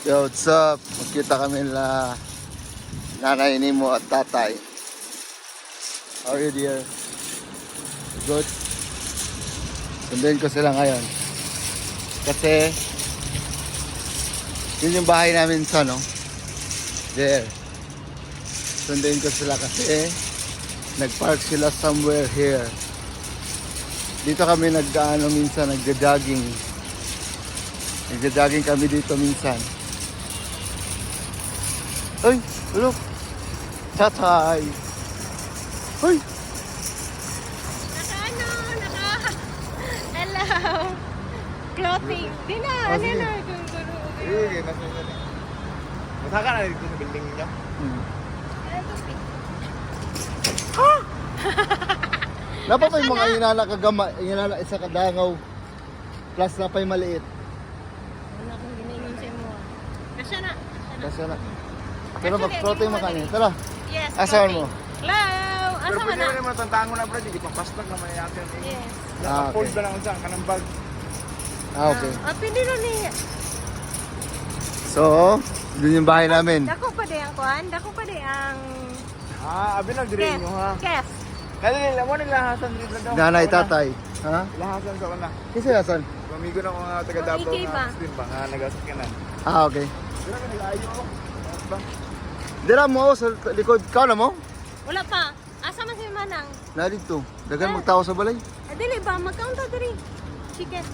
Yo, what's up? Magkita kami na nanay ni mo at tatay. How are you, dear? Good? Sunduin ko sila ngayon. Kasi, yun yung bahay namin sa, no? There. Sunduin ko sila kasi nag-park sila somewhere here. Dito kami minsan, nagja-jogging. Nagja-jogging kami dito minsan. Ay, look. Tatay. Ay. Hello. Clothing. Di na, Oh, sige. Sige, masaka na dito sa building niyo. Napapay mga inana kagama, inana isa kadangaw. Plus napay maliit. Ano kung gininom sa mo? Kasya na. Kasi na. Pero mag-protein mo kanina. Tara. Yes. Asahan mo? Hello. Pero Asa pwede na? naman tantango na bro, di pa pastak naman natin. Yes. Naka-fold okay. ba lang unsa kanang bag. Okay. Pindi ron ni. So, dun yung bahay namin. Dako pa di ang kuan. Dako pa di ang Abi lang dire Kes. nyo ha. Kes. Kali nila mo nilahasan dito daw. Nanay, tatay. Ha? Lahasan sa una. Kasi yasan? Amigo na ko nga taga Davao ikay ba? nga stream ba nga nagasakyanan. Okay. Dira ka nilayo. Ba? Dira mo sa likod. Kao na mo? Wala pa. Asa man si Manang? Na dito. Dagan magtao sa balay. Dili ba magkaunta diri. Chicken.